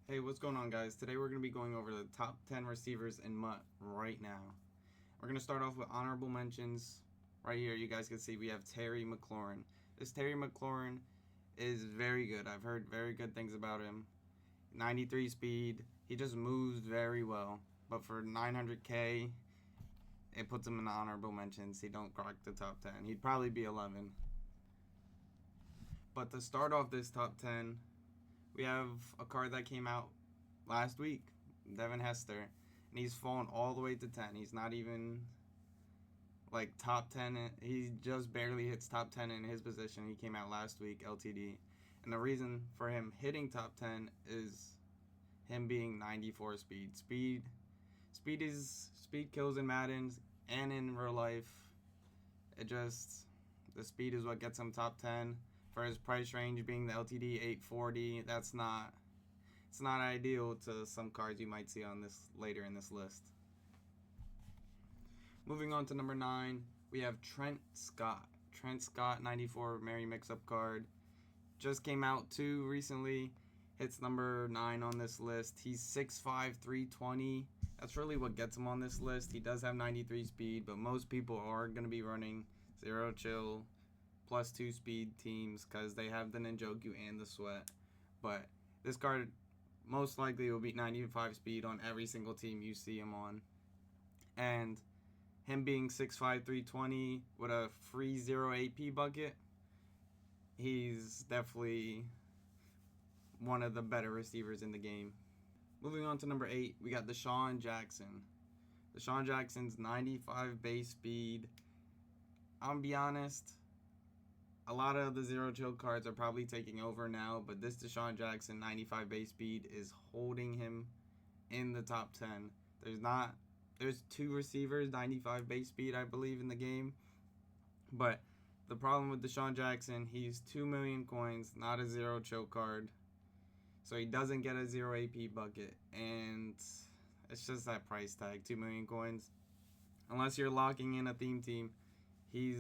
Hey, what's going on, guys? Today we're going to be going over the top 10 receivers in MUT right now. We're going to start off with honorable mentions. Right here, you guys can see we have Terry McLaurin. This Terry McLaurin is very good. I've heard very good things about him. 93 speed. He just moves very well. But for 900K, it puts him in the honorable mentions. He don't crack the top 10. He'd probably be 11. But to start off this top 10, we have a card that came out last week, Devin Hester, and he's fallen all the way to 10. He's not even like top 10. He just barely hits top 10 in his position. He came out last week, LTD. And the reason for him hitting top 10 is him being 94 speed. Speed kills in Madden and in real life. The speed is what gets him top 10. For his price range being the LTD 840, it's not ideal to some cards you might see on this later in this list. Moving on to number 9, we have Trent Scott. Trent Scott, 94 Merry Mix-Up card. Just came out too recently. Hits number 9 on this list. He's 6'5", 320. That's really what gets him on this list. He does have 93 speed, but most people are going to be running zero chill +2 speed teams because they have the Ninjoku and the Sweat. But this card most likely will beat 95 speed on every single team you see him on. And him being 6'5", 320 with a free 0 AP bucket, he's definitely one of the better receivers in the game. Moving on to number 8, we got Deshaun Jackson. Deshaun Jackson's 95 base speed. I'll be honest, a lot of the zero chill cards are probably taking over now, but this Deshaun Jackson 95 base speed is holding him in the top 10. There's 2 receivers 95 base speed, I believe, in the game. But the problem with Deshaun Jackson, he's 2 million coins, not a zero chill card. So he doesn't get a 0 AP bucket, and it's just that price tag, 2 million coins. Unless you're locking in a theme team, he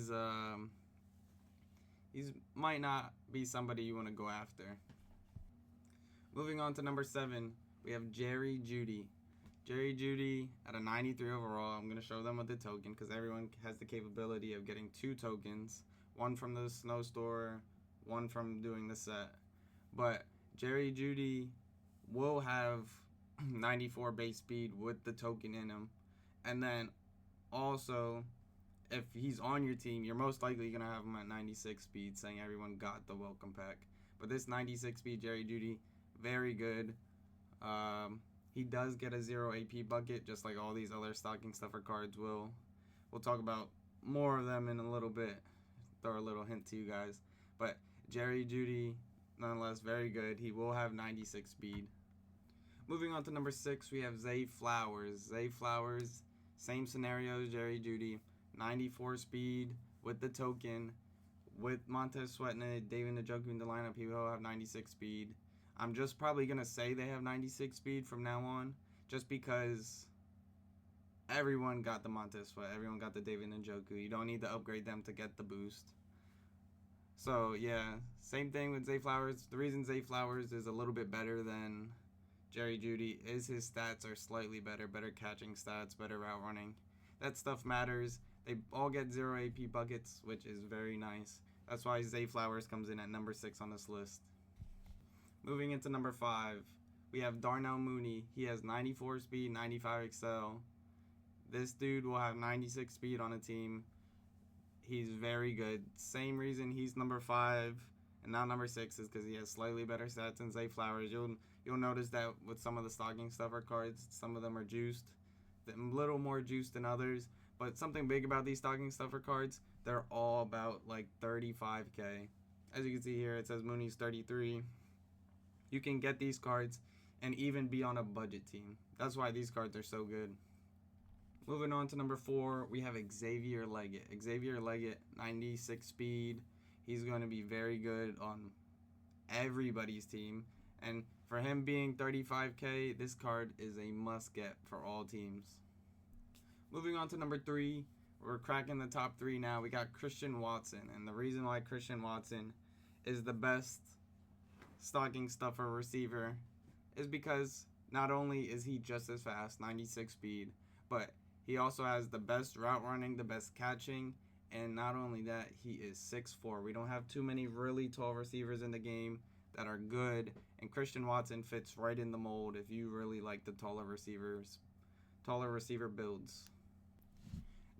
might not be somebody you want to go after. Moving on to number 7, we have Jerry Jeudy. Jerry Jeudy at a 93 overall. I'm going to show them with the token because everyone has the capability of getting 2 tokens. One from the snow store, one from doing the set. But Jerry Jeudy will have 94 base speed with the token in him. And then also, if he's on your team, you're most likely going to have him at 96 speed, saying everyone got the welcome pack. But this 96 speed Jerry Jeudy, very good. He does get a 0 AP bucket, just like all these other stocking stuffer cards will. We'll talk about more of them in a little bit. Throw a little hint to you guys. But Jerry Jeudy, nonetheless, very good. He will have 96 speed. Moving on to number 6, we have Zay Flowers. Zay Flowers, same scenario as Jerry Jeudy. 94 speed with the token. With Montez Sweat and David Njoku in the lineup, he will have 96 speed. I'm just probably going to say they have 96 speed from now on, just because everyone got the Montez Sweat. Everyone got the David Njoku. You don't need to upgrade them to get the boost. So, yeah, same thing with Zay Flowers. The reason Zay Flowers is a little bit better than Jerry Jeudy is his stats are slightly better. Better catching stats, better route running. That stuff matters. They all get 0 AP buckets, which is very nice. That's why Zay Flowers comes in at number 6 on this list. Moving into number 5, we have Darnell Mooney. He has 94 speed, 95 excel. This dude will have 96 speed on a team. He's very good. Same reason he's number 5 and not number 6 is because he has slightly better stats than Zay Flowers. You'll notice that with some of the stocking stuffer cards, some of them are juiced. A little more juiced than others. But something big about these stocking stuffer cards, they're all about like 35K. As you can see here, it says Mooney's 33. You can get these cards and even be on a budget team. That's why these cards are so good. Moving on to number 4, we have Xavier Leggett. Xavier Leggett, 96 speed. He's going to be very good on everybody's team. And for him being 35K, this card is a must get for all teams. Moving on to number 3, we're cracking the top 3 now. We got Christian Watson. And the reason why Christian Watson is the best stocking stuffer receiver is because not only is he just as fast, 96 speed, but he also has the best route running, the best catching, and not only that, he is 6'4". We don't have too many really tall receivers in the game that are good, and Christian Watson fits right in the mold if you really like the taller receiver builds.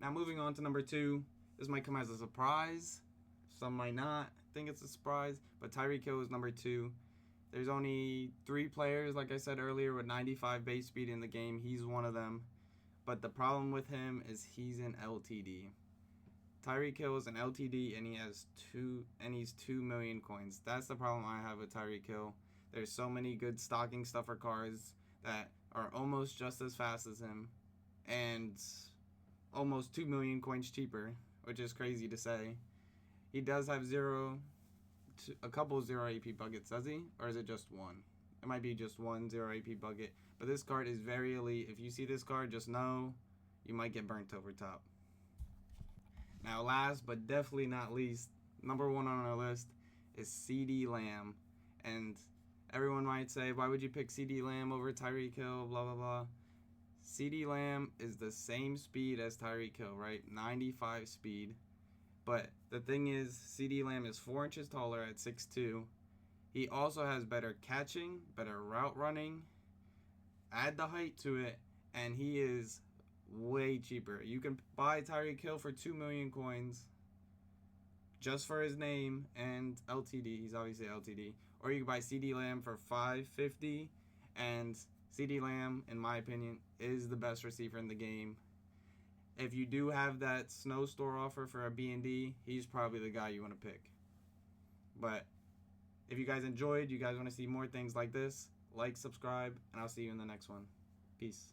Now moving on to number 2, this might come as a surprise. Some might not think it's a surprise, but Tyreek Hill is number 2. There's only 3 players, like I said earlier, with 95 base speed in the game. He's one of them. But the problem with him is he's an LTD. Tyreek Hill is an LTD, and he's 2 million coins. That's the problem I have with Tyreek Hill. There's so many good stocking stuffer cards that are almost just as fast as him, and almost 2 million coins cheaper, which is crazy to say. He does have a couple 0 AP buckets, does he? Or is it just one? It might be just one 0 AP bucket. But this card is very elite. If you see this card, just know you might get burnt over top. Now, last but definitely not least, number 1 on our list is CeeDee Lamb. And everyone might say, why would you pick CeeDee Lamb over Tyreek Hill, blah, blah, blah. CeeDee Lamb is the same speed as Tyreek Hill, right? 95 speed. But the thing is, CeeDee Lamb is 4 inches taller at 6'2". He also has better catching, better route running. Add the height to it, and he is way cheaper. You can buy Tyreek Hill for 2 million coins just for his name and LTD. He's obviously LTD. Or you can buy CeeDee Lamb for $550, and CeeDee Lamb, in my opinion, is the best receiver in the game. If you do have that snow store offer for a B&D, he's probably the guy you want to pick. But if you guys enjoyed, you guys want to see more things like this, like, subscribe, and I'll see you in the next one. Peace.